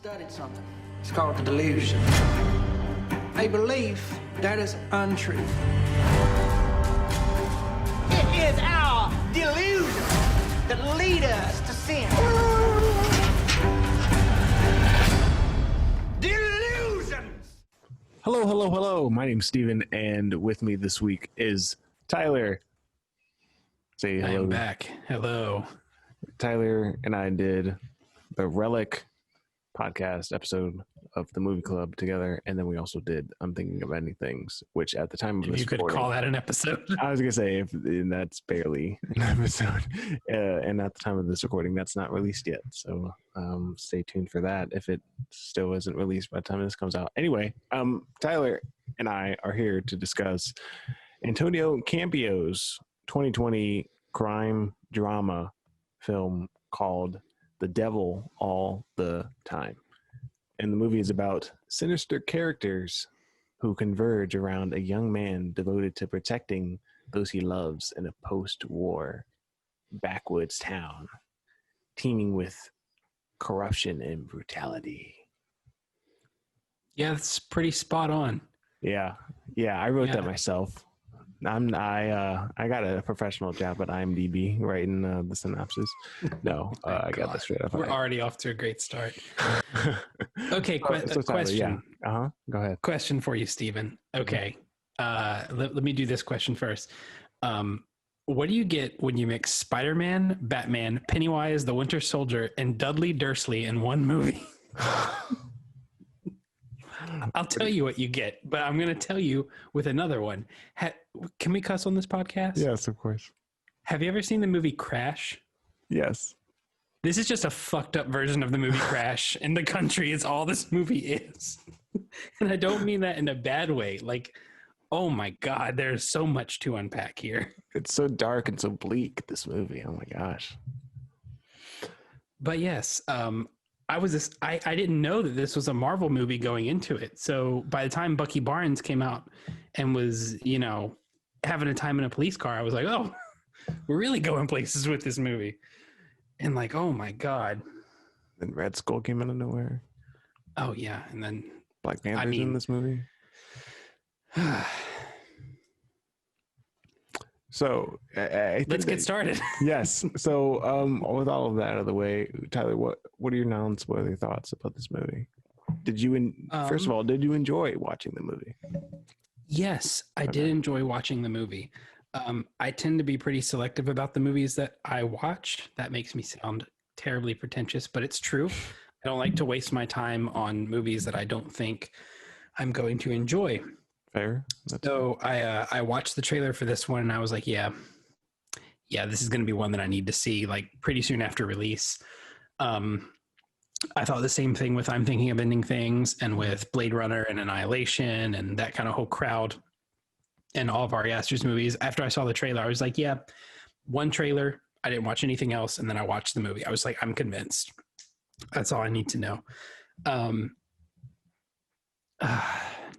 studied something. It's called the delusion. A belief that is untrue. It is our delusion that lead us to sin. Delusions! Hello. My name's Steven, and with me this week is Tyler. Say hello. I am back. Hello. Tyler and I did the Relic podcast episode of the movie club together, and then we also did I'm Thinking of Ending Things, which at the time of If this you could call that an episode. I was gonna say and that's barely an episode, and at the time of this recording, that's not released yet. So stay tuned for that if it still isn't released by the time this comes out. Anyway, Tyler and I are here to discuss Antonio Campio's 2020 crime drama film called The Devil All the Time. And the movie is about sinister characters who converge around a young man devoted to protecting those he loves in a post-war backwoods town, teeming with corruption and brutality. Yeah, that's pretty spot on. Yeah, I wrote that myself. I got a professional job at IMDb writing the synopsis. No, I got this straight up. We're already off to a great start. Okay, so Tyler, question. Yeah. Go ahead. Question for you, Steven. Okay, let me do this question first. What do you get when you mix Spider-Man, Batman, Pennywise, the Winter Soldier, and Dudley Dursley in one movie? I'll tell you what you get, but I'm going to tell you with another one. Can we cuss on this podcast? Yes, of course. Have you ever seen the movie Crash? Yes. This is just a fucked up version of the movie Crash in the country is all this movie is. And I don't mean that in a bad way. Like, oh my God, there's so much to unpack here. It's so dark and so bleak, this movie. Oh my gosh. But yes, I didn't know that this was a Marvel movie going into it. So by the time Bucky Barnes came out and was, having a time in a police car, I was like, oh, we're really going places with this movie. And like, oh my God. Then Red Skull came out of nowhere. Oh yeah. And then Black Panther's in this movie. So I let's get started. Yes. So with all of that out of the way, Tyler, what are your non-spoiler thoughts about this movie? Did you first of all, did you enjoy watching the movie? Yes, I did enjoy watching the movie. I tend to be pretty selective about the movies that I watch. That makes me sound terribly pretentious, but it's true. I don't like to waste my time on movies that I don't think I'm going to enjoy. Fair. So I watched the trailer for this one and I was like, yeah, this is going to be one that I need to see like pretty soon after release. I thought the same thing with I'm Thinking of Ending Things and with Blade Runner and Annihilation and that kind of whole crowd and all of Ari Aster's movies. After I saw the trailer, I was like, yeah, one trailer. I didn't watch anything else. And then I watched the movie. I was like, I'm convinced. That's all I need to know.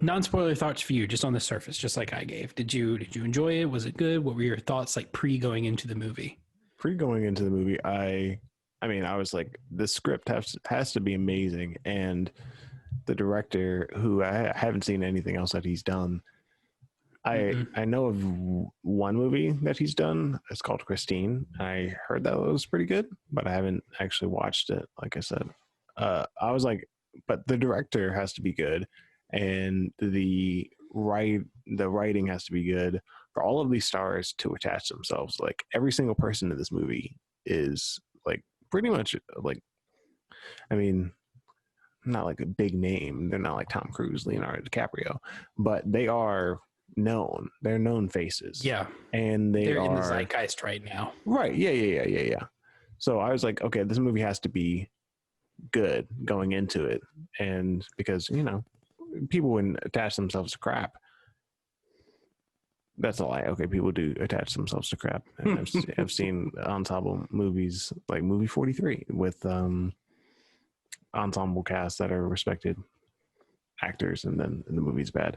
Non-spoiler thoughts for you, just on the surface, just like I gave. Did you enjoy it? Was it good? What were your thoughts like going into the movie? Going into the movie, I mean, I was like, the script has to be amazing, and the director, who I haven't seen anything else that he's done. I know of one movie that he's done. It's called Christine. I heard that was pretty good, but I haven't actually watched it. Like I said, I was like, but the director has to be good. And the writing has to be good for all of these stars to attach themselves. Like every single person in this movie is like pretty much like, I mean, not like a big name. They're not like Tom Cruise, Leonardo DiCaprio, but they are known. They're known faces. Yeah. And they're in the zeitgeist right now. Right. Yeah. So I was like, okay, this movie has to be good going into it. And because, people wouldn't attach themselves to crap. That's a lie. Okay, people do attach themselves to crap. And I've seen ensemble movies like Movie 43 with ensemble casts that are respected actors, and then the movie's bad.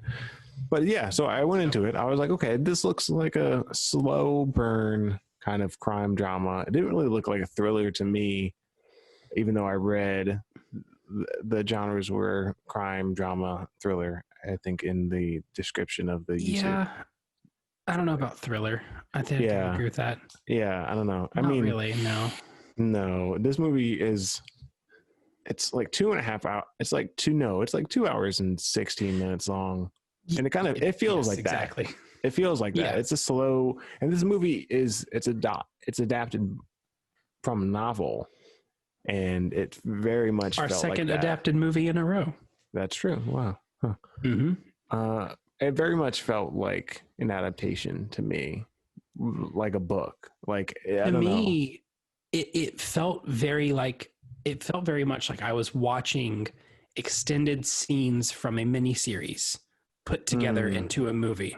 But yeah, so I went into it. I was like, okay, this looks like a slow burn kind of crime drama. It didn't really look like a thriller to me, even though I read the genres were crime, drama, thriller. I think in the description of the YouTube. Yeah, I don't know about thriller. I think I agree with that. Yeah, I don't know. Not really, no. No, this movie is. It's like 2.5 hours. It's like 2 hours and 16 minutes long, and it feels like exactly. that. It feels like that. It's a slow, and this movie it's adapted from a novel, and it very much our felt second like that. adapted movie in a row. That's true. Wow. Huh. Mm-hmm. It very much felt like an adaptation to me, like a book. Like I don't know. It felt very much like I was watching extended scenes from a miniseries put together into a movie,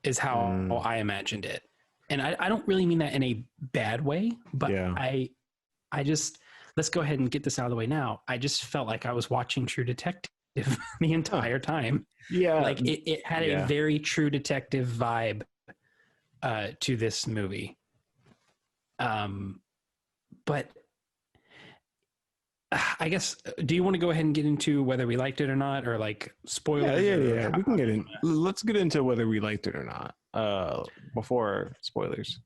is how I imagined it. And I don't really mean that in a bad way, but I just, let's go ahead and get this out of the way now. I just felt like I was watching True Detective the entire time. Yeah. Like it had a very True Detective vibe to this movie. But I guess, do you want to go ahead and get into whether we liked it or not, or like spoilers? Yeah. We can get in. Let's get into whether we liked it or not. Before spoilers.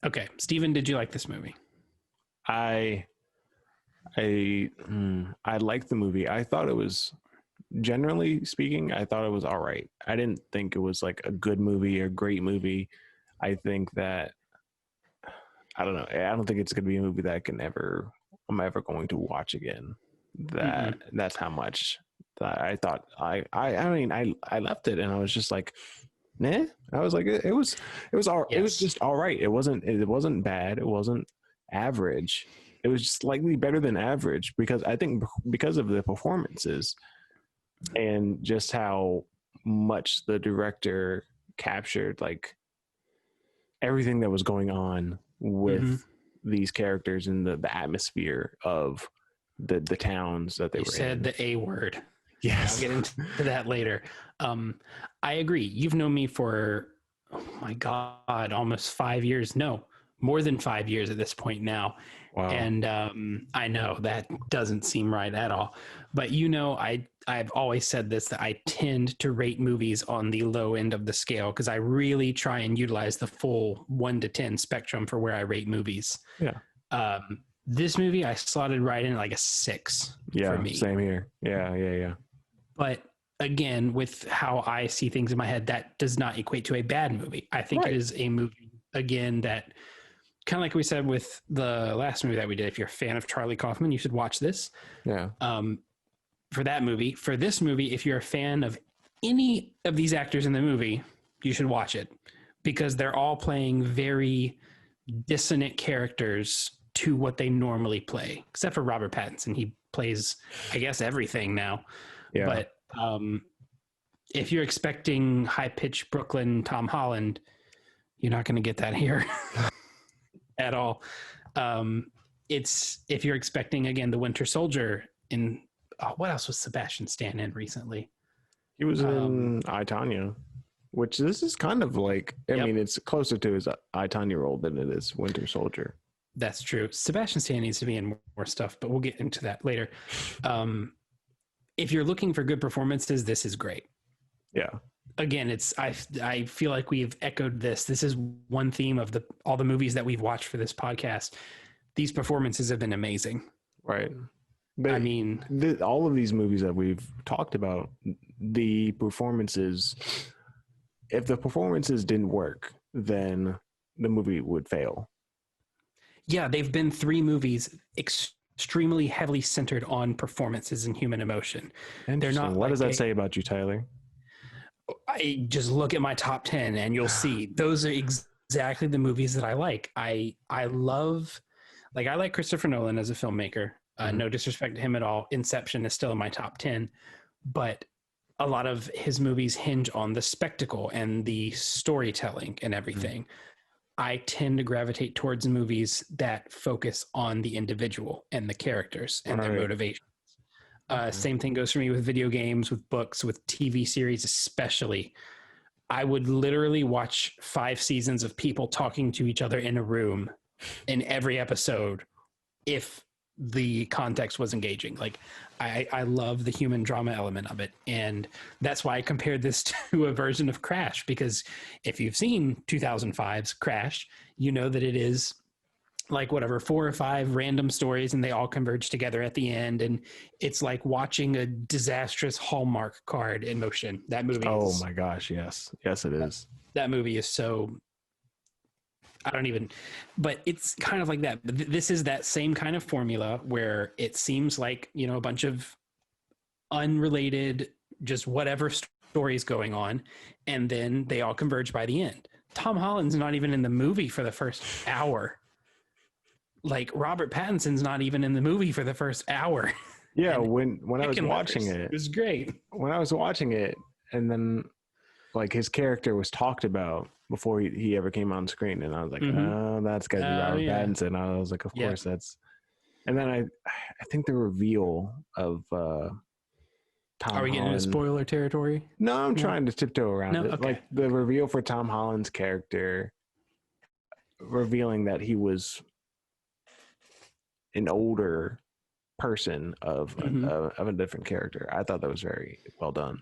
Okay, Steven, did you like this movie? I liked the movie. I thought it was, generally speaking, I thought it was all right. I didn't think it was like a good movie or great movie. I think that, I don't know. I don't think it's going to be a movie that I'm ever going to watch again. That's how much that I thought. I mean, I left it and I was just like, nah. I was like, it was just all right. It wasn't bad. It wasn't average. It was just slightly better than average, because I think because of the performances and just how much the director captured like everything that was going on with these characters and the atmosphere of the towns that they were in. You said the A word. Yes. I'll get into that later. I agree. You've known me for, oh my God, almost 5 years. No, more than 5 years at this point now. Wow. And I know that doesn't seem right at all. But I've always said this, that I tend to rate movies on the low end of the scale, because I really try and utilize the full 1 to 10 spectrum for where I rate movies. Yeah. This movie I slotted right in like a 6 for me. Same here. Yeah. But again, with how I see things in my head, that does not equate to a bad movie. I think it is a movie, again, that kind of like we said with the last movie that we did, if you're a fan of Charlie Kaufman, you should watch this. Yeah. For that movie. For this movie, if you're a fan of any of these actors in the movie, you should watch it, because they're all playing very dissonant characters to what they normally play, except for Robert Pattinson. He plays, I guess, everything now. Yeah. But if you're expecting high-pitched Brooklyn Tom Holland, you're not going to get that here at all. It's, if you're expecting, again, the Winter Soldier in, what else was Sebastian Stan in recently? He was in I, Tonya, which this is kind of like, I mean, it's closer to his I, Tonya role than it is Winter Soldier. That's true. Sebastian Stan needs to be in more stuff, but we'll get into that later. If you're looking for good performances, this is great. Yeah. Again, I feel like we've echoed this. This is one theme of all the movies that we've watched for this podcast. These performances have been amazing. Right. But I mean, all of these movies that we've talked about, the performances, if the performances didn't work, then the movie would fail. Yeah, they've been 3 movies extremely heavily centered on performances and human emotion. They're not. What does that say about you, Tyler? I just look at my top 10 and you'll see those are exactly the movies that I like. I like Christopher Nolan as a filmmaker. No disrespect to him at all. Inception is still in my top 10, but a lot of his movies hinge on the spectacle and the storytelling and everything. I tend to gravitate towards movies that focus on the individual and the characters and their motivations. Same thing goes for me with video games, with books, with TV series, especially. I would literally watch 5 seasons of people talking to each other in a room in every episode if the context was engaging. Like I love the human drama element of it. And that's why I compared this to a version of Crash, because if you've seen 2005's Crash, you know that it is like whatever, 4 or 5 random stories and they all converge together at the end. And it's like watching a disastrous Hallmark card in motion. That movie. Oh my gosh. Yes. Yes, it is. That movie is so, but it's kind of like that. But this is that same kind of formula where it seems like, you know, a bunch of unrelated, just whatever stories going on. And then they all converge by the end. Tom Holland's not even in the movie for the first hour. Like Robert Pattinson's not even in the movie for the first hour. Yeah. when I was watching it was great. When I was watching it, and then like his character was talked about before he ever came on screen, and I was like, oh, that's gotta be Robert Pattinson. I was like, of course that's. And then I think the reveal of Tom Are we getting into spoiler territory? No, I'm trying to tiptoe around it. Okay. Like the reveal for Tom Holland's character, revealing that he was an older person of a different character. I thought that was very well done.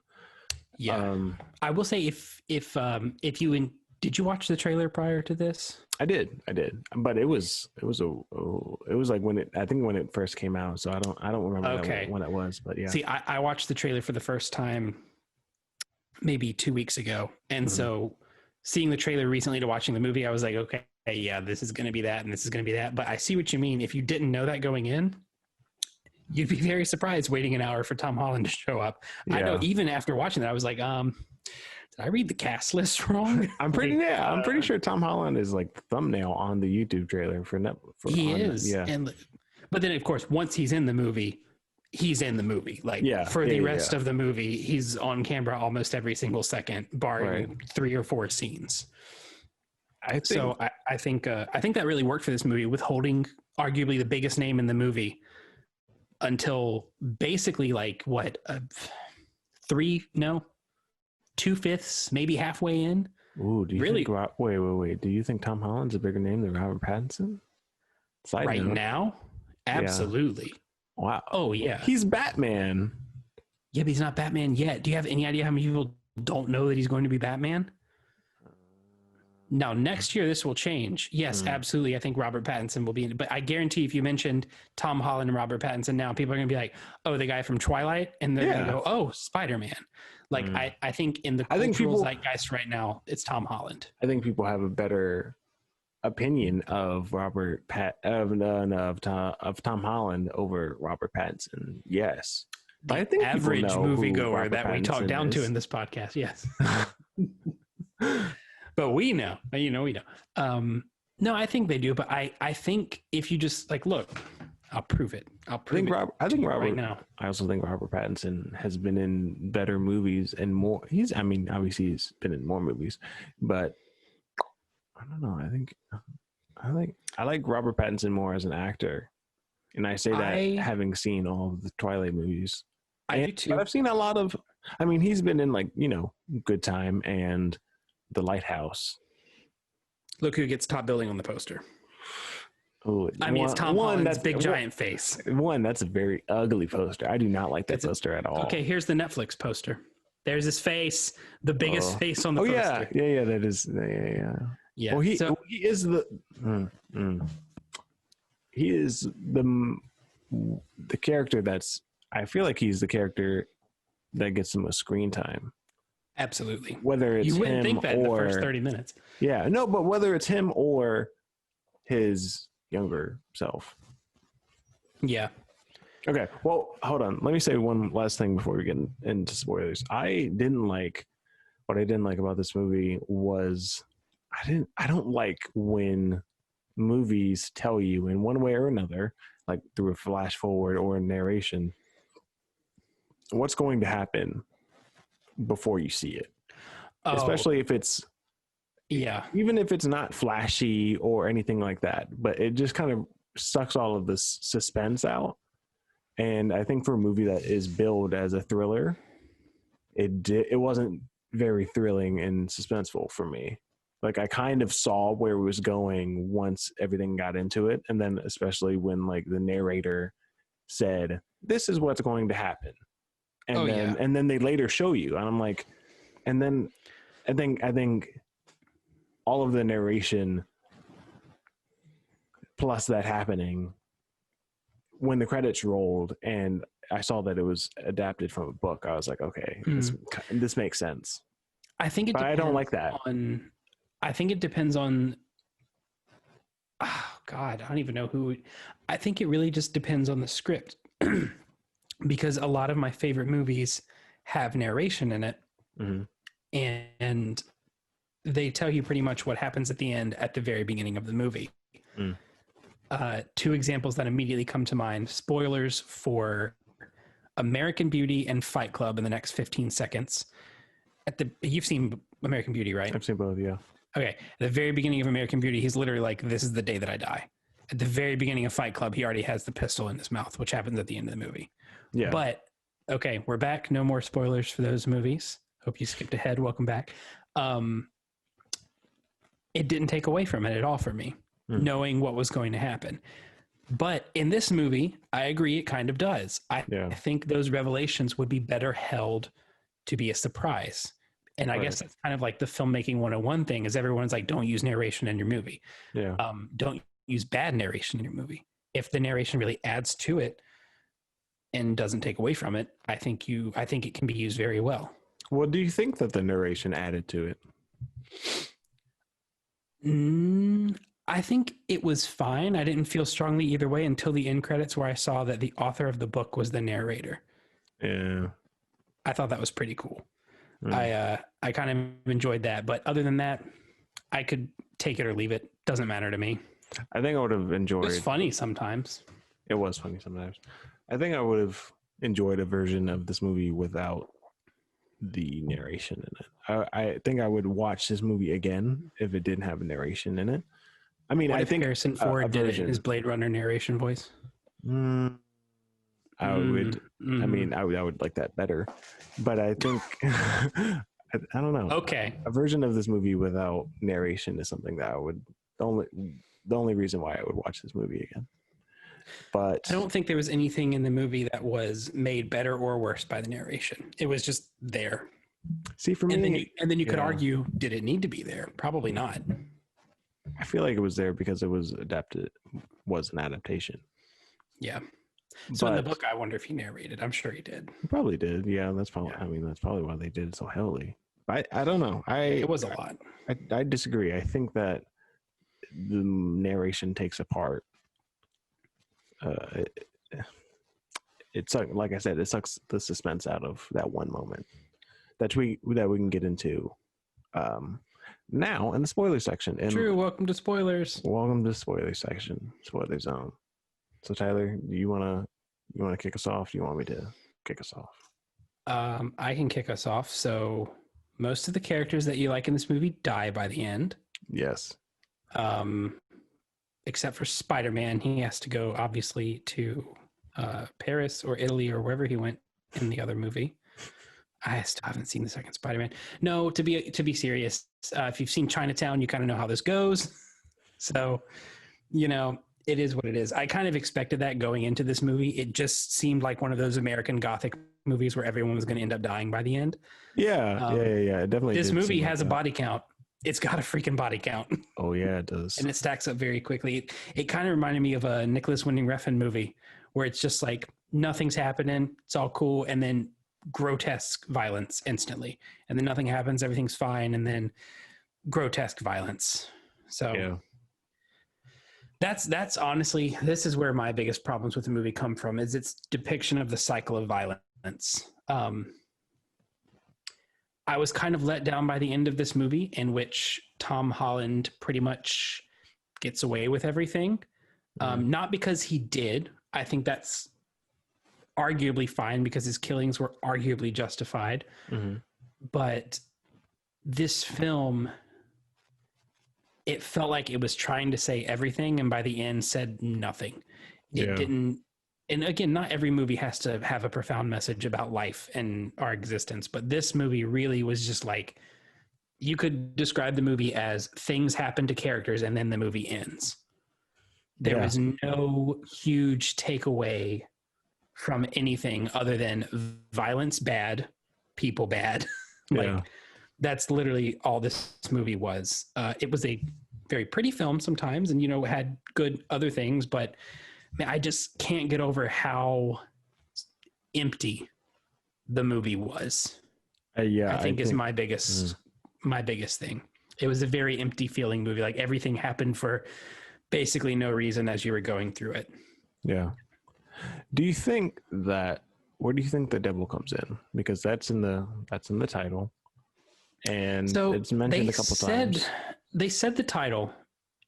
Yeah. I will say if you did you watch the trailer prior to this? I did, but it was like when it first came out. So I don't remember when it was, but yeah. See, I watched the trailer for the first time maybe 2 weeks ago, and so seeing the trailer recently to watching the movie, I was like, okay, yeah, this is going to be that, and this is going to be that. But I see what you mean. If you didn't know that going in, you'd be very surprised waiting an hour for Tom Holland to show up. Yeah. I know even after watching that, I was like, did I read the cast list wrong? I'm pretty sure Tom Holland is like the thumbnail on the YouTube trailer for Netflix. He is. Yeah. But then of course, once he's in the movie, he's in the movie. Like for the rest of the movie, he's on camera almost every single second, barring 3 or 4 scenes. I think that really worked for this movie, withholding arguably the biggest name in the movie until basically like 2/5, maybe halfway in. Ooh, do you think wait. Do you think Tom Holland's a bigger name than Robert Pattinson? Right now? Absolutely. Yeah. Wow. Oh yeah. He's Batman. Yeah, but he's not Batman yet. Do you have any idea how many people don't know that he's going to be Batman? Now, next year, this will change. Yes, absolutely. I think Robert Pattinson will be in it. But I guarantee if you mentioned Tom Holland and Robert Pattinson now, people are going to be like, oh, the guy from Twilight. And they're going to go, oh, Spider-Man. Like, I think in the cultural zeitgeist right now, it's Tom Holland. I think people have a better opinion of Tom Holland over Robert Pattinson. Yes. But I think average moviegoer that we talk down to in this podcast. Yes. But we know, we know. No, I think they do. But I think if you just like, look, I'll prove it. I think Robert right now. I also think Robert Pattinson has been in better movies and more. Obviously he's been in more movies, but I don't know. I like Robert Pattinson more as an actor, and I say that having seen all of the Twilight movies. I do too. But I've seen a lot of. He's been in Good Time and The Lighthouse. Look who gets top billing on the poster. Oh, it's Tom Holland's big giant face. That's a very ugly poster. I do not like that poster at all. Okay, here's the Netflix poster. There's his face, the biggest face on the poster. Yeah, that is. Yeah. Well, he is the. He is the character that's. I feel like he's the character that gets the most screen time. Absolutely. Whether it's you wouldn't think that in the first 30 minutes. Yeah, no, but whether it's him or his younger self. Yeah. Okay. Well, hold on. Let me say one last thing before we get into spoilers. What I didn't like about this movie was I don't like when movies tell you in one way or another, like through a flash forward or a narration, what's going to happen before you see it. Especially if it's even if it's not flashy or anything like that, but it just kind of sucks all of this suspense out. And I think for a movie that is billed as a thriller, it wasn't very thrilling and suspenseful for me. Like I kind of saw where it was going once everything got into it, and then especially when like the narrator said, "This is what's going to happen," and then they later show you, and I'm like, and then I think all of the narration plus that happening when the credits rolled and I saw that it was adapted from a book, I was like, okay, this makes sense. I think but I don't like that. I think it depends on. Oh God, I don't even know who. I think it really just depends on the script, because a lot of my favorite movies have narration in it, and they tell you pretty much what happens at the end at the very beginning of the movie. Two examples that immediately come to mind: spoilers for American Beauty and Fight Club in the next 15 seconds. You've seen American Beauty, right? I've seen both, yeah. Okay. At the very beginning of American Beauty, he's literally like, "This is the day that I die." At the very beginning of Fight Club, he already has the pistol in his mouth, which happens at the end of the movie. Yeah. But okay, we're back. No more spoilers for those movies. Hope you skipped ahead. Welcome back. It didn't take away from it at all for me, knowing what was going to happen. But in this movie, I agree, it kind of does. I think those revelations would be better held to be a surprise. And I guess that's kind of like the filmmaking 101 thing, is everyone's like, don't use narration in your movie. Yeah. Don't use bad narration in your movie. If the narration really adds to it and doesn't take away from it, I think it can be used very well. What do you think that the narration added to it? I think it was fine. I didn't feel strongly either way until the end credits, where I saw that the author of the book was the narrator. Yeah. I thought that was pretty cool. I kind of enjoyed that, but other than that, I could take it or leave it. Doesn't matter to me. I think I would have enjoyed. It was funny sometimes. It was funny sometimes. I think I would have enjoyed a version of this movie without the narration in it. I think I would watch this movie again if it didn't have a narration in it. I mean, what I if think Harrison Ford did it in his Blade Runner narration voice? I would. I mean, I would like that better, but I think I don't know. Okay, a version of this movie without narration is something that I would the only reason why I would watch this movie again. But I don't think there was anything in the movie that was made better or worse by the narration. It was just there. See, for me, and then you could argue, did it need to be there? Probably not. I feel like it was there because it was was an adaptation. Yeah. So in the book, I wonder if he narrated. I'm sure he did. He probably did. Yeah, that's probably. Yeah. I mean, that's probably why they did it so heavily. I don't know. It was a lot. I disagree. I think that the narration takes apart. It sucks. Like I said, it sucks the suspense out of that one moment that we can get into now in the spoiler section. And true. Welcome to spoilers. Welcome to spoiler section, spoiler zone. So Tyler, do you want to kick us off? Do you want me to kick us off? I can kick us off. So most of the characters that you like in this movie die by the end. Yes. Except for Spider-Man, he has to go obviously to Paris or Italy or wherever he went in the other movie. I still haven't seen the second Spider-Man. No, to be serious, if you've seen Chinatown, you kind of know how this goes. So, it is what it is. I kind of expected that going into this movie. It just seemed like one of those American Gothic movies where everyone was going to end up dying by the end. Yeah, yeah. It definitely. This movie has a body count. It's got a freaking body count. Oh yeah, it does. And it stacks up very quickly. It kind of reminded me of a Nicholas Winding Refn movie where it's just like nothing's happening. It's all cool. And then grotesque violence instantly. And then nothing happens. Everything's fine. And then grotesque violence. So yeah. That's honestly, this is where my biggest problems with the movie come from, is its depiction of the cycle of violence. I was kind of let down by the end of this movie, in which Tom Holland pretty much gets away with everything. Not because he did. I think that's arguably fine because his killings were arguably justified. But this film, it felt like it was trying to say everything, and by the end said nothing. It didn't. And again, not every movie has to have a profound message about life and our existence, but this movie really was just like, you could describe the movie as things happen to characters and then the movie ends. There was no huge takeaway from anything other than violence bad, people bad. That's literally all this movie was. It was a very pretty film sometimes, and had good other things, but man, I just can't get over how empty the movie was. I think is my biggest thing. It was a very empty feeling movie. Like everything happened for basically no reason as you were going through it. Yeah. Do you think that, where do you think the devil comes in? Because that's in the title, and so it's mentioned a couple times. They said the title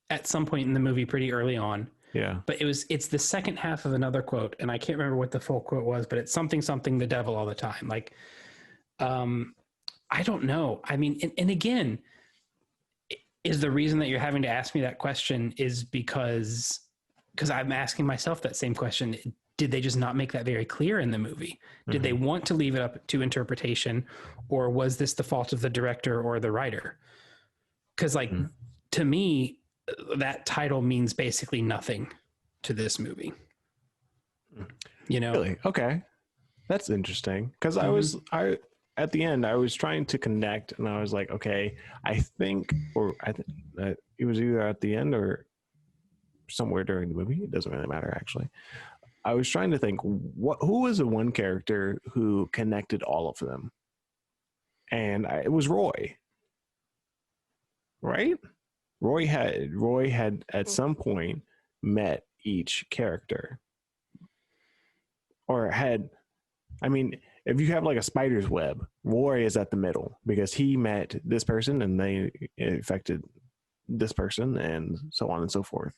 at some point in the movie pretty early on. Yeah. But it's the second half of another quote, and I can't remember what the full quote was, but it's something the devil all the time. Like, I don't know. I mean, and again, is the reason that you're having to ask me that question is because I'm asking myself that same question. Did they just not make that very clear in the movie? Did they want to leave it up to interpretation, or was this the fault of the director or the writer? Because to me, that title means basically nothing to this movie. Really? Okay. That's interesting. Because at the end, I was trying to connect, and I was like, okay, I think that it was either at the end or somewhere during the movie. It doesn't really matter, actually. I was trying to think, who was the one character who connected all of them? And it was Roy. Right? Roy had at some point met each character, or if you have like a spider's web, Roy is at the middle because he met this person and they affected this person and so on and so forth.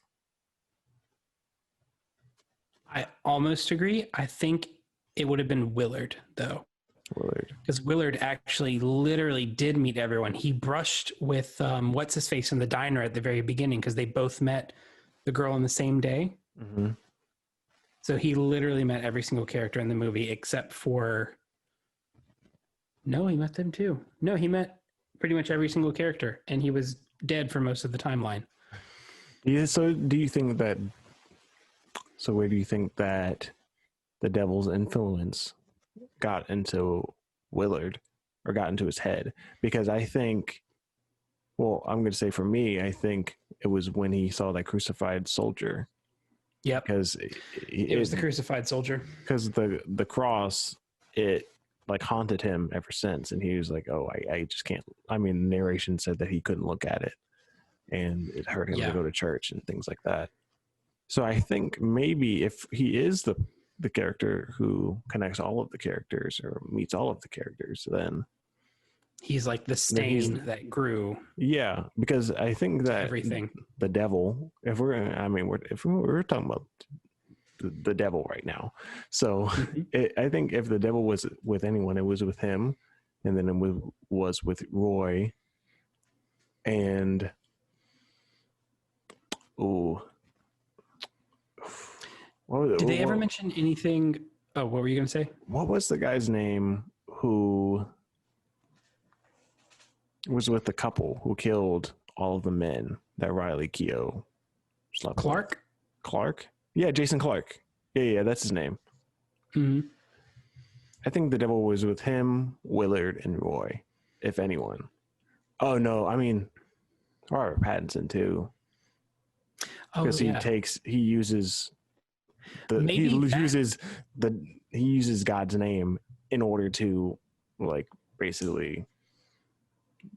I almost agree. I think it would have been Willard, though. Because Willard actually literally did meet everyone. He brushed with what's his face in the diner at the very beginning because they both met the girl on the same day. Mm-hmm. So he literally met every single character in the movie except for... No, he met them too. No, he met pretty much every single character, and he was dead for most of the timeline. Yeah, so do you think that... So where do you think that the devil's influence got into Willard, or got into his head? Because I think, well, I'm going to say for me, I think it was when he saw that crucified soldier. Yeah, because it was the crucified soldier. Because the cross, it like haunted him ever since, and he was like, "Oh, I just can't." I mean, the narration said that he couldn't look at it, and it hurt him to go to church and things like that. So I think maybe if he is the character who connects all of the characters or meets all of the characters, then he's like the stain that grew. Yeah, because I think that everything, the devil, if we're talking about the devil right now. So I think if the devil was with anyone, it was with him, and then it was with Roy. And did they ever mention anything? Oh, what were you going to say? What was the guy's name who was with the couple who killed all of the men that Riley Keough slept with? Clark? Yeah, Jason Clark. Yeah, that's his name. Mm-hmm. I think the devil was with him, Willard, and Roy, if anyone. Oh, no, I mean, Robert Pattinson, too. Oh, because he uses God's name in order to, like, basically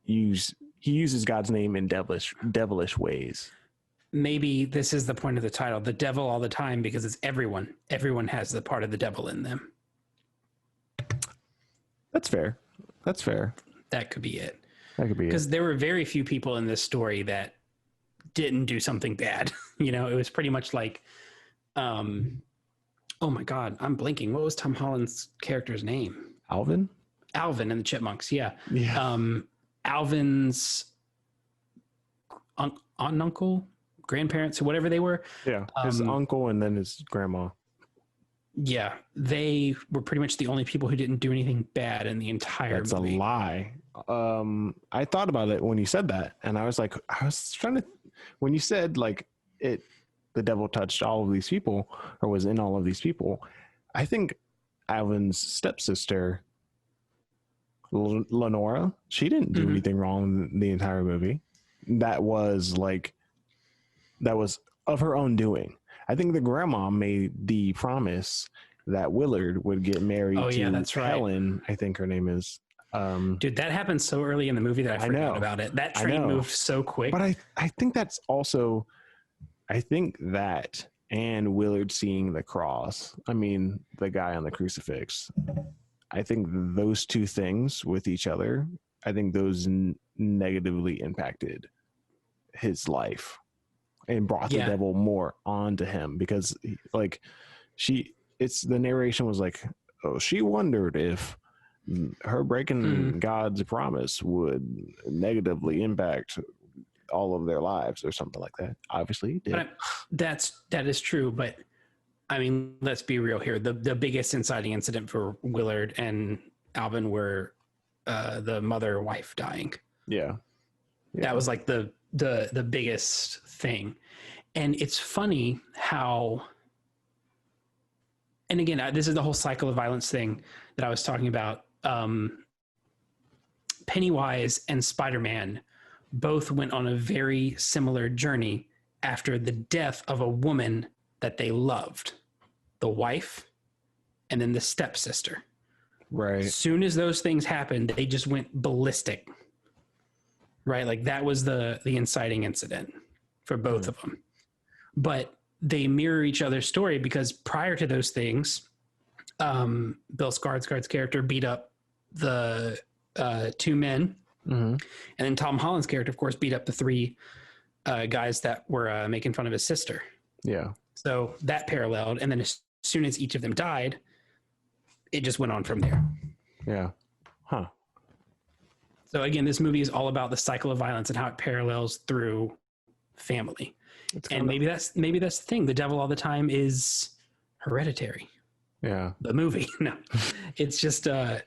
he uses God's name in devilish ways. Maybe this is the point of the title, the devil all the time, because it's everyone. Everyone has the part of the devil in them. That's fair. That could be it. Because there were very few people in this story that didn't do something bad. It was pretty much like, oh my God, I'm blinking. What was Tom Holland's character's name? Alvin and the Chipmunks. Yeah. Alvin's aunt and uncle, grandparents, or whatever they were. Yeah. His uncle and then his grandma. Yeah. They were pretty much the only people who didn't do anything bad in the entire movie. That's a lie. I thought about it when you said that, and I was like, I was trying to, when you said like the devil touched all of these people or was in all of these people, I think Alvin's stepsister, Lenora, she didn't do anything wrong in the entire movie. That was of her own doing. I think the grandma made the promise that Willard would get married to that's right. Helen, I think her name is. Dude, that happened so early in the movie that I forgot about it. That train moved so quick. But I think that's also, I think that and Willard seeing the cross, I mean, the guy on the crucifix, I think those two things with each other, I think those negatively impacted his life and brought the devil more onto him, because like the narration was like, oh, she wondered if her breaking God's promise would negatively impact all of their lives or something like that. Obviously it did. But that is true, but I mean, let's be real here. The biggest inciting incident for Willard and Alvin were the mother wife dying. Yeah. That was like the biggest thing. And it's funny how, and again, this is the whole cycle of violence thing that I was talking about. Pennywise and Spider-Man both went on a very similar journey after the death of a woman that they loved, the wife, and then the stepsister. Right. As soon as those things happened, they just went ballistic. Right? Like that was the inciting incident for both of them. But they mirror each other's story, because prior to those things, Bill Skarsgård's character beat up the two men. And then Tom Holland's character, of course, beat up the three guys that were making fun of his sister. Yeah. So that paralleled. And then as soon as each of them died, it just went on from there. Yeah. Huh. So again, this movie is all about the cycle of violence and how it parallels through family. And maybe that's the thing. The Devil All the Time is Hereditary. Yeah. The movie. No, it's just, I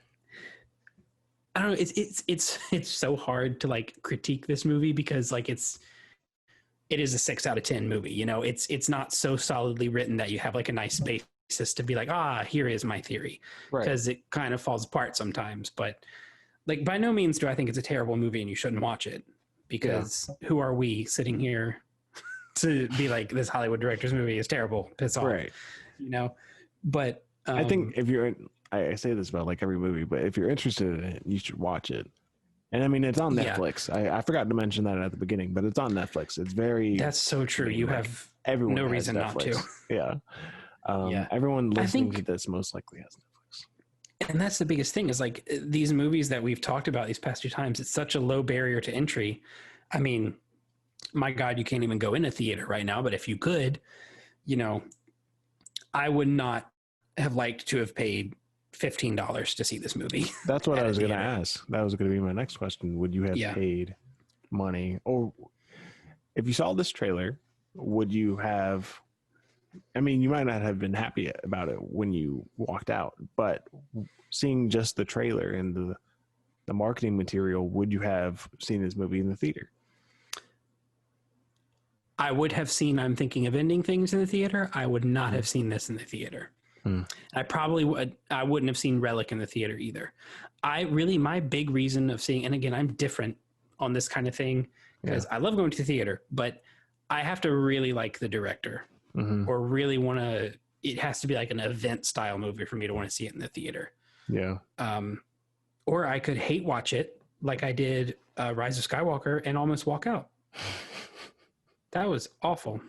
don't know. It's so hard to like critique this movie, because like it is a 6 out of 10 movie. You know, it's not so solidly written that you have like a nice basis to be like, here is my theory, because it kind of falls apart sometimes. But like, by no means do I think it's a terrible movie and you shouldn't watch it, because who are we sitting here to be like, this Hollywood director's movie is terrible, piss off, you know? But I think if you're, I say this about like every movie, but if you're interested in it, you should watch it. And I mean, it's on Netflix. I forgot to mention that at the beginning, but it's on Netflix. It's that's so true. You have no reason not to. Yeah. Everyone listening to this most likely has Netflix. And that's the biggest thing, is like these movies that we've talked about these past 2 times, it's such a low barrier to entry. I mean, my God, you can't even go in a theater right now, but if you could, you know, I would not have liked to have paid $15 to see this movie. That's what I was going to ask. That was going to be my next question. Would you have paid money? Or if you saw this trailer, would you have, I mean, you might not have been happy about it when you walked out, but seeing just the trailer and the marketing material, would you have seen this movie in the theater? I would have seen I'm Thinking of Ending Things in the theater. I would not have seen this in the theater. I probably wouldn't have seen Relic in the theater either. My big reason of seeing, and again, I'm different on this kind of thing, because I love going to the theater, but I have to really like the director or really want to, it has to be like an event style movie for me to want to see it in the theater. Yeah. Or I could hate watch it like I did Rise of Skywalker and almost walk out. That was awful.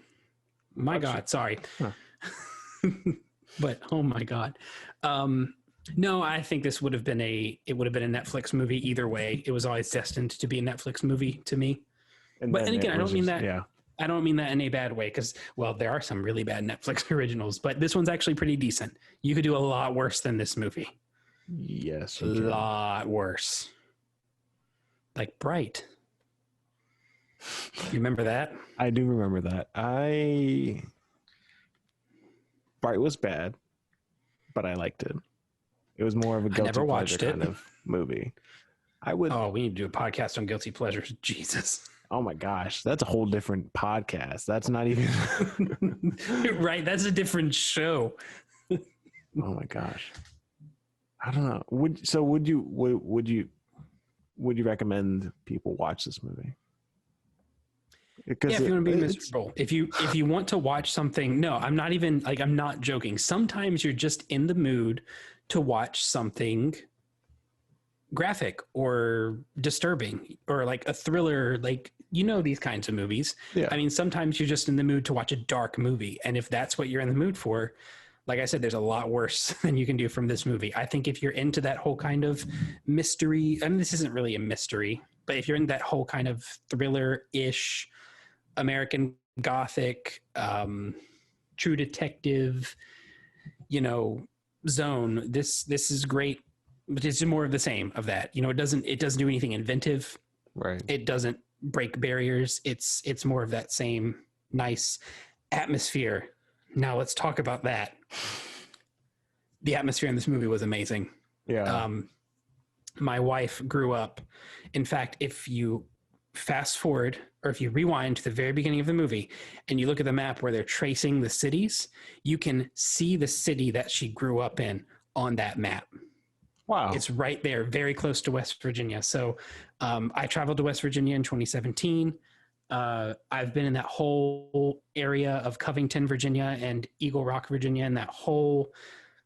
My God, sorry. Huh. But oh my God. No, I think this would have been a Netflix movie either way. It was always destined to be a Netflix movie to me. And again, I don't mean that. Yeah. I don't mean that in a bad way, because, well, there are some really bad Netflix originals, but this one's actually pretty decent. You could do a lot worse than this movie. Yes. A lot worse. Like Bright. You remember that? I do remember that. Bright was bad, but I liked it. It was more of a guilty pleasure kind of movie. I would. Oh, we need to do a podcast on guilty pleasures. Jesus. Oh my gosh, that's a whole different podcast. That's not even. Right. That's a different show. Oh my gosh. I don't know. Would you recommend people watch this movie? Because if you want to be miserable, if you want to watch something, no, I'm not even like, I'm not joking. Sometimes you're just in the mood to watch something graphic or disturbing or like a thriller, like, these kinds of movies. Yeah. I mean, sometimes you're just in the mood to watch a dark movie. And if that's what you're in the mood for, like I said, there's a lot worse than you can do from this movie. I think if you're into that whole kind of mystery, I mean, this isn't really a mystery, but if you're in that whole kind of thriller-ish, American Gothic, true detective, zone, this is great. But it's more of the same of that. It doesn't do anything inventive. Right. It doesn't break barriers. It's more of that same nice atmosphere. Now let's talk about that. The atmosphere in this movie was amazing. Yeah. My wife grew up. In fact, if you fast forward or if you rewind to the very beginning of the movie and you look at the map where they're tracing the cities, you can see the city that she grew up in on that map. Wow. It's right there, very close to West Virginia. So I traveled to West Virginia in 2017. I've been in that whole area of Covington, Virginia, and Eagle Rock, Virginia, and that whole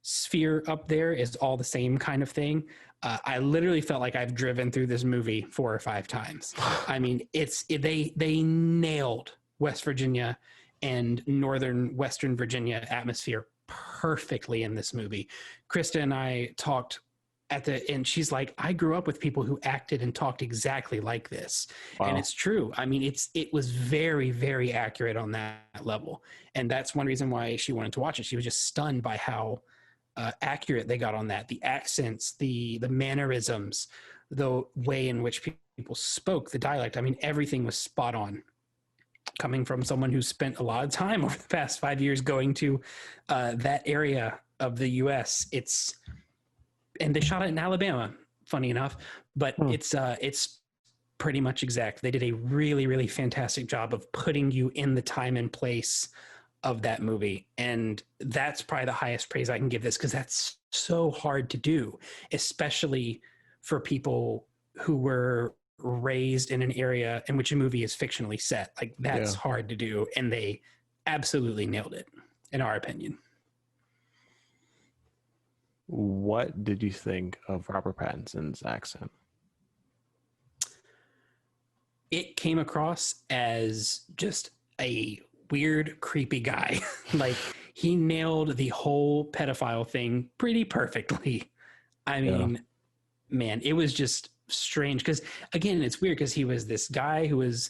sphere up there is all the same kind of thing. I literally felt like I've driven through this movie 4 or 5 times. I mean, they nailed West Virginia and northern Western Virginia atmosphere perfectly in this movie. Krista and I talked at the end. She's like, I grew up with people who acted and talked exactly like this. Wow. And it's true. I mean, it was very, very accurate on that level. And that's one reason why she wanted to watch it. She was just stunned by how accurate they got on that. The accents, the mannerisms, the way in which people spoke, the dialect. I mean, everything was spot on. Coming from someone who spent a lot of time over the past 5 years going to that area of the U.S., and they shot it in Alabama, funny enough, but it's pretty much exact. They did a really, really fantastic job of putting you in the time and place of that movie. And that's probably the highest praise I can give this, because that's so hard to do, especially for people who were raised in an area in which a movie is fictionally set. Like, that's hard to do. And they absolutely nailed it, in our opinion. What did you think of Robert Pattinson's accent? It came across as just a weird, creepy guy. Like, he nailed the whole pedophile thing pretty perfectly. I mean, man, it was just strange. Because, again, it's weird because he was this guy who was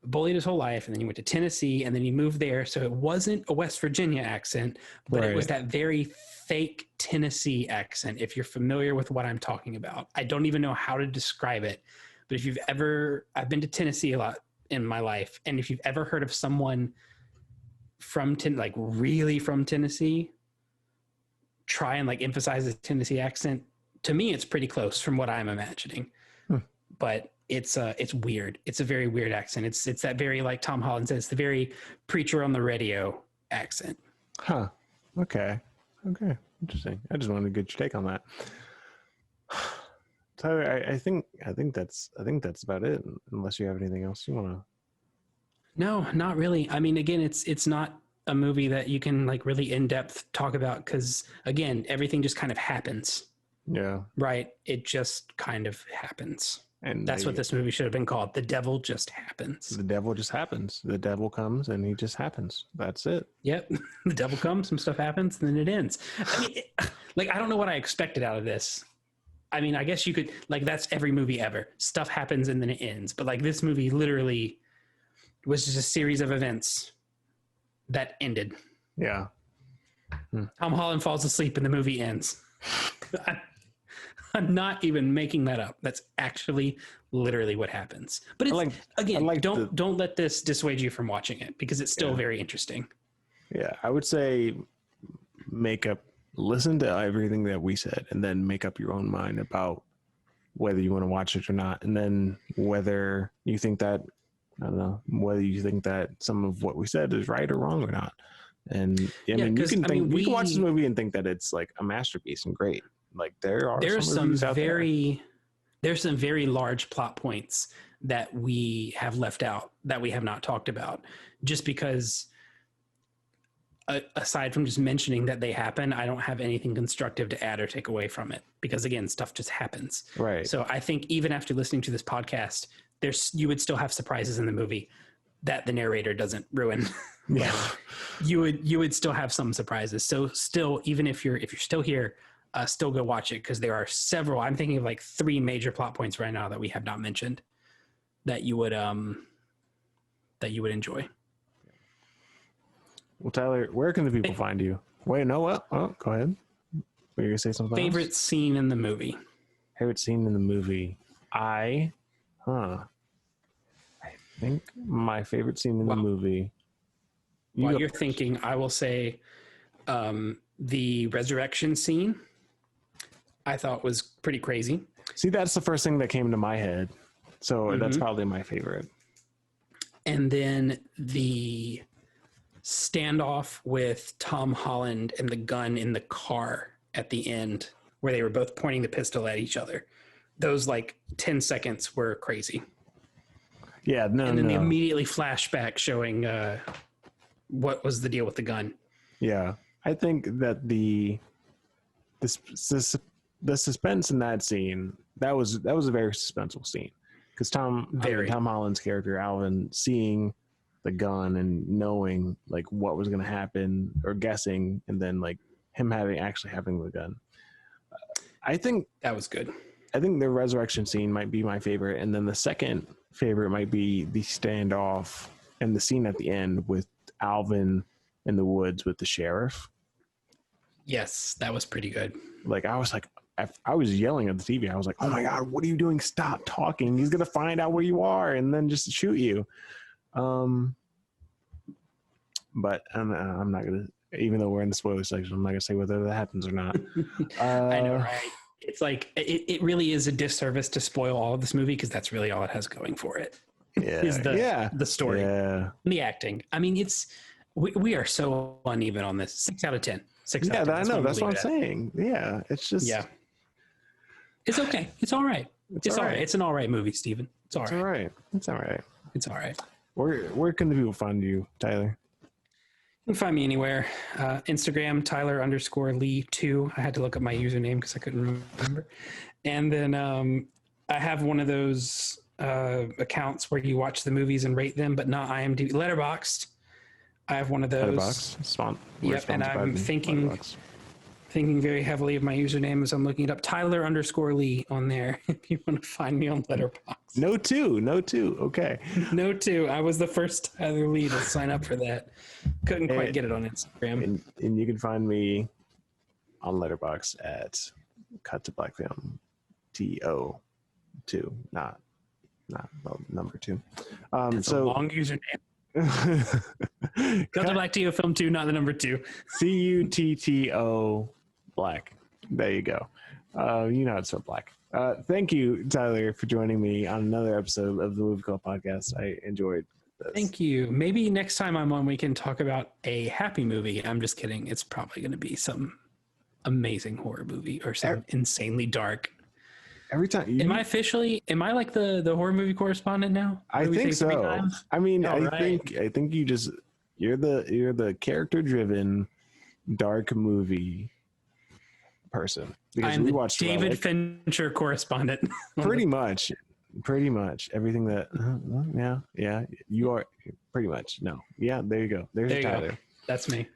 bullied his whole life, and then he went to Tennessee, and then he moved there. So it wasn't a West Virginia accent, but it was that very fake Tennessee accent, if you're familiar with what I'm talking about. I don't even know how to describe it, but I've been to Tennessee a lot in my life, and if you've ever heard of someone from really from Tennessee try and emphasize the Tennessee accent, to me it's pretty close from what I'm imagining. But it's weird. It's a very weird accent. It's that very, like Tom Holland says, the very preacher on the radio accent. Huh. Okay. Interesting. I just wanted to get your take on that. So I think that's about it. Unless you have anything else you want to. No, not really. I mean, again, it's not a movie that you can really in depth talk about, because again, everything just kind of happens. Yeah. Right. It just kind of happens. And that's what this movie should have been called. The Devil Just Happens. The devil just happens. The devil comes and he just happens. That's it. Yep. The devil comes, some stuff happens, and then it ends. I mean, I don't know what I expected out of this. I mean, I guess you could, that's every movie ever. Stuff happens and then it ends. But this movie literally was just a series of events that ended. Yeah. Tom Holland falls asleep and the movie ends. I'm not even making that up. That's actually literally what happens. But it's, don't let this dissuade you from watching it, because it's still very interesting. Yeah, I would say listen to everything that we said, and then make up your own mind about whether you want to watch it or not, and then whether you think that, I don't know, whether you think that some of what we said is right or wrong or not. And I mean, you can watch this movie and think that it's like a masterpiece and great. Like there's some very large plot points that we have left out that we have not talked about, just because aside from just mentioning that they happen, I don't have anything constructive to add or take away from it, because again, stuff just happens. Right. So I think even after listening to this podcast, you would still have surprises in the movie that the narrator doesn't ruin. Yeah. you would still have some surprises. So still, even if you're still here, still go watch it, because there are several. I'm thinking of like 3 major plot points right now that we have not mentioned that you would enjoy. Well, Tyler, where can the people find you? Wait, no, what? Oh, go ahead. Were you gonna say something? Favorite scene in the movie? Favorite scene in the movie? I think my favorite scene in the movie. While you're thinking, I will say the resurrection scene I thought was pretty crazy. See, that's the first thing that came to my head. So that's probably my favorite. And then the standoff with Tom Holland and the gun in the car at the end, where they were both pointing the pistol at each other. Those like 10 seconds were crazy. Yeah, no, and then the immediately flashback showing what was the deal with the gun. Yeah, I think that the suspense in that scene, that was a very suspenseful scene, because Tom Holland's character Alvin seeing the gun and knowing like what was going to happen, or guessing, and then like him actually having the gun. I think that was good. I think the resurrection scene might be my favorite, and then the second favorite might be the standoff and the scene at the end with Alvin in the woods with the sheriff. Yes, that was pretty good. Like I was yelling at the TV. I was like, "Oh my God, what are you doing? Stop talking! He's gonna find out where you are and then just shoot you." But I'm not gonna. Even though we're in the spoiler section, I'm not gonna say whether that happens or not. I know, right? It's like it really is a disservice to spoil all of this movie, because that's really all it has going for it. Yeah, is the story, and the acting. I mean, we are so uneven on this. 6 out of 10. 6 out of 10. I know. That's what I'm saying. Yeah, it's just it's okay. It's all right. It's all right. It's an all right movie, Steven. It's all right. It's all right. It's all right. Where can the people find you, Tyler? You can find me anywhere. Instagram, Tyler_Lee2. I had to look up my username because I couldn't remember. And then I have one of those accounts where you watch the movies and rate them, but not IMDb. Letterboxd. I have one of those. Letterboxd. Yep, and I'm thinking very heavily of my username as I'm looking it up. Tyler_Lee on there. If you want to find me on Letterboxd. No two. Okay. No two. I was the first Tyler Lee to sign up for that. Couldn't quite get it on Instagram. And you can find me on Letterboxd at Cut to Black Film TO2, not number 2. It's a long username. Cut to Black TO Film 2, not the number 2. CUTTO Black. There you go. You know how to spell black. Thank you, Tyler, for joining me on another episode of the Movie Club podcast. I enjoyed this. Thank you. Maybe next time I'm on, we can talk about a happy movie. I'm just kidding. It's probably going to be some amazing horror movie or some insanely dark. Every time. Am I like the horror movie correspondent now? I think so. I mean, I think you're the character driven dark movie person, because I'm we the watched David Fincher correspondent. pretty much everything that you are pretty much. No, yeah, there you go. There's Tyler. Go. That's me.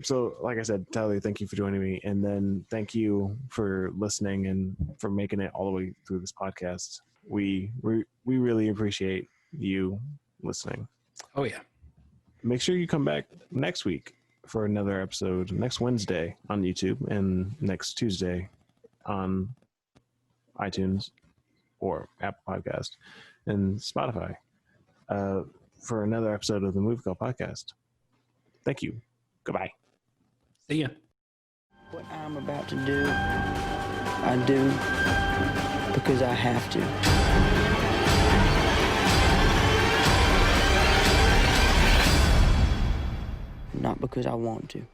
So like I said, Tyler, thank you for joining me, and then thank you for listening and for making it all the way through this podcast. We really appreciate you listening. Oh yeah. Make sure you come back next week for another episode, next Wednesday on YouTube and next Tuesday on iTunes or Apple Podcast and Spotify for another episode of the Movie Club podcast. Thank you. Goodbye. See ya. What I'm about to do, I do because I have to. Not because I want to.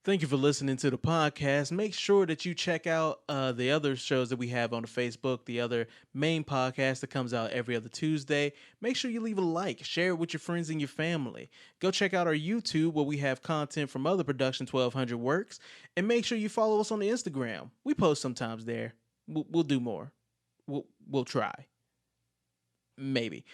Thank you for listening to the podcast. Make sure that you check out the other shows that we have on the Facebook, the other main podcast that comes out every other Tuesday. Make sure you leave a like, share it with your friends and your family. Go check out our YouTube where we have content from other Production 1200 works. And make sure you follow us on the Instagram. We post sometimes there. We'll do more. We'll try. Maybe.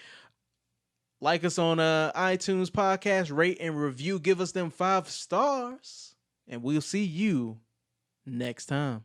Like us on iTunes podcast, rate and review. Give us them 5 stars. And we'll see you next time.